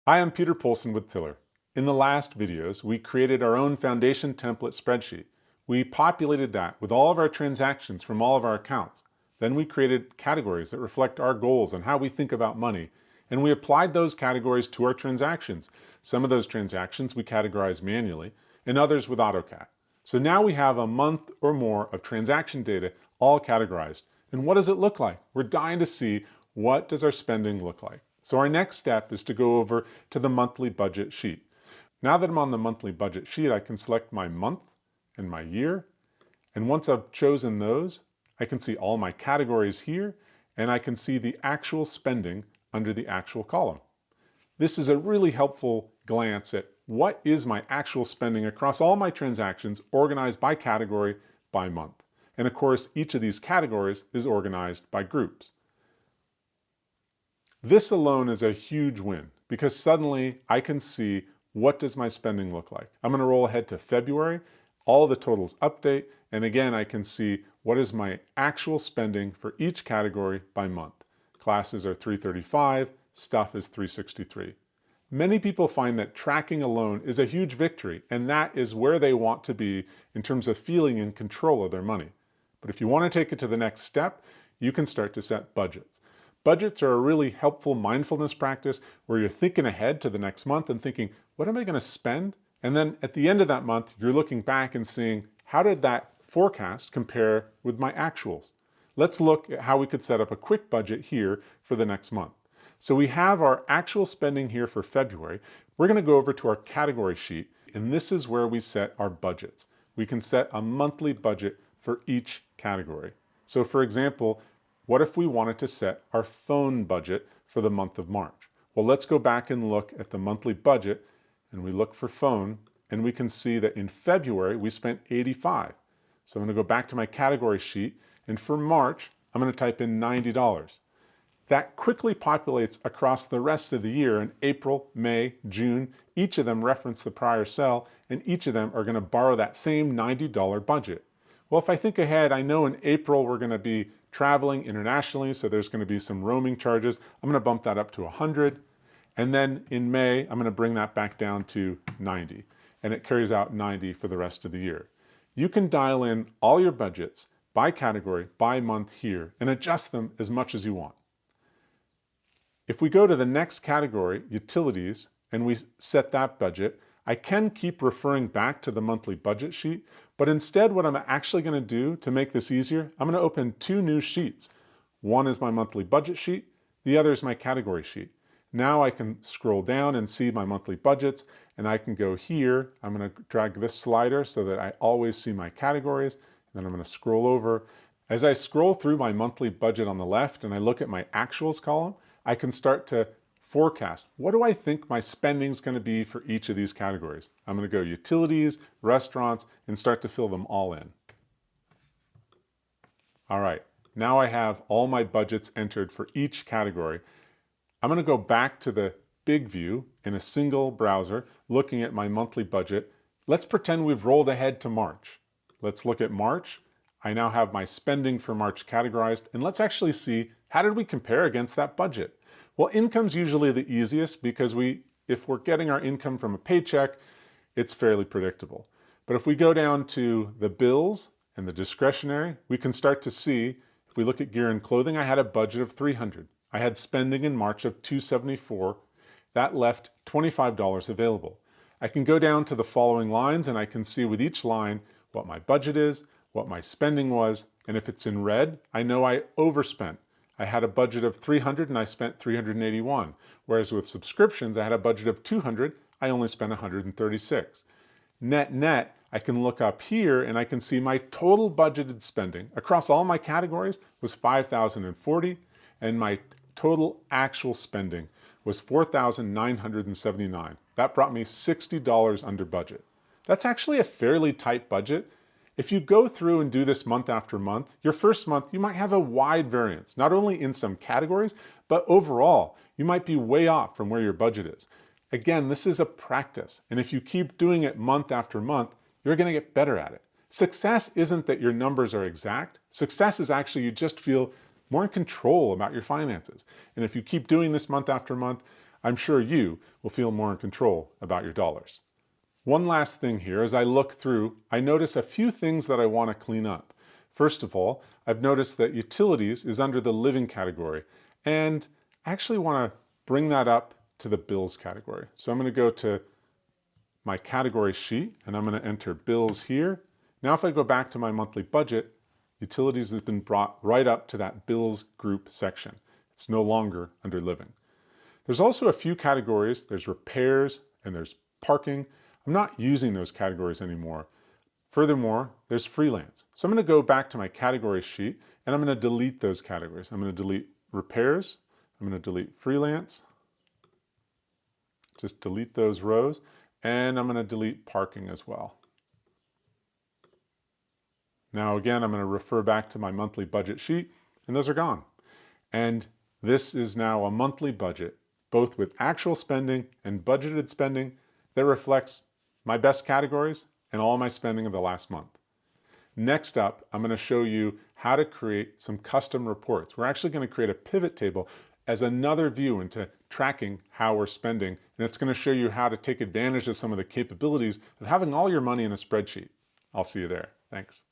Hi, I'm Peter Polson with Tiller. In the last videos, we created our own foundation template spreadsheet. We populated that with all of our transactions from all of our accounts. Then we created categories that reflect our goals and how we think about money. And we applied those categories to our transactions. Some of those transactions we categorized manually, and others with AutoCAD. So now we have a month or more of transaction data all categorized. And what does it look like? We're dying to see, what does our spending look like? So our next step is to go over to the monthly budget sheet. Now that I'm on the monthly budget sheet, I can select my month and my year. And once I've chosen those, I can see all my categories here, and I can see the actual spending under the actual column. This is a really helpful glance at what is my actual spending across all my transactions, organized by category by month. And of course, each of these categories is organized by groups. This alone is a huge win because suddenly I can see, what does my spending look like? I'm going to roll ahead to February, all the totals update, and again I can see what is my actual spending for each category by month. Classes are $335, stuff is $363. Many people find that tracking alone is a huge victory, and that is where they want to be in terms of feeling in control of their money. But if you want to take it to the next step, you can start to set budgets. Budgets are a really helpful mindfulness practice where you're thinking ahead to the next month and thinking, what am I going to spend? And then at the end of that month, you're looking back and seeing, how did that forecast compare with my actuals? Let's look at how we could set up a quick budget here for the next month. So we have our actual spending here for February. We're going to go over to our category sheet, and this is where we set our budgets. We can set a monthly budget for each category. So for example, what if we wanted to set our phone budget for the month of March? Well, let's go back and look at the monthly budget, and we look for phone, and we can see that in February we spent $85. So I'm going to go back to my category sheet, and for March I'm going to type in $90. That quickly populates across the rest of the year in April, May, June. Each of them reference the prior cell, and each of them are going to borrow that same $90 budget. Well, if I think ahead, I know in April we're going to be traveling internationally, so there's going to be some roaming charges. I'm going to bump that up to 100. And then in May, I'm going to bring that back down to 90. And it carries out 90 for the rest of the year. You can dial in all your budgets by category, by month here, and adjust them as much as you want. If we go to the next category, utilities, and we set that budget, I can keep referring back to the monthly budget sheet, but instead what I'm actually going to do to make this easier, I'm going to open two new sheets. One is my monthly budget sheet, the other is my category sheet. Now I can scroll down and see my monthly budgets, and I can go here. I'm going to drag this slider so that I always see my categories, and then I'm going to scroll over. As I scroll through my monthly budget on the left and I look at my actuals column, I can start to forecast. What do I think my spending is going to be for each of these categories? I'm going to go utilities, restaurants, and start to fill them all in. All right, now I have all my budgets entered for each category. I'm going to go back to the big view in a single browser, looking at my monthly budget. Let's pretend we've rolled ahead to March. Let's look at March. I now have my spending for March categorized, and let's actually see, how did we compare against that budget? Well, income's usually the easiest because if we're getting our income from a paycheck, it's fairly predictable. But if we go down to the bills and the discretionary, we can start to see, if we look at gear and clothing, I had a budget of $300. I had spending in March of $274. That left $25 available. I can go down to the following lines and I can see with each line what my budget is, what my spending was, and if it's in red, I know I overspent. I had a budget of $300 and I spent $381. Whereas with subscriptions, I had a budget of $200, I only spent $136. Net, I can look up here and I can see my total budgeted spending across all my categories was $5,040, and my total actual spending was $4,979. That brought me $60 under budget. That's actually a fairly tight budget. If you go through and do this month after month, your first month you might have a wide variance, not only in some categories, but overall, you might be way off from where your budget is. Again, this is a practice, and if you keep doing it month after month, you're going to get better at it. Success isn't that your numbers are exact. Success is actually you just feel more in control about your finances. And if you keep doing this month after month, I'm sure you will feel more in control about your dollars. One last thing here, as I look through, I notice a few things that I want to clean up. First of all, I've noticed that utilities is under the living category, and I actually want to bring that up to the bills category. So I'm going to go to my category sheet and I'm going to enter bills here. Now if I go back to my monthly budget, utilities has been brought right up to that bills group section. It's no longer under living. There's also a few categories. There's repairs and there's parking. I'm not using those categories anymore. Furthermore, there's freelance. So I'm going to go back to my category sheet and I'm going to delete those categories. I'm going to delete repairs. I'm going to delete freelance. Just delete those rows. And I'm going to delete parking as well. Now again, I'm going to refer back to my monthly budget sheet and those are gone. And this is now a monthly budget, both with actual spending and budgeted spending, that reflects my best categories and all my spending of the last month. Next up, I'm going to show you how to create some custom reports. We're actually going to create a pivot table as another view into tracking how we're spending, and it's going to show you how to take advantage of some of the capabilities of having all your money in a spreadsheet. I'll see you there. Thanks.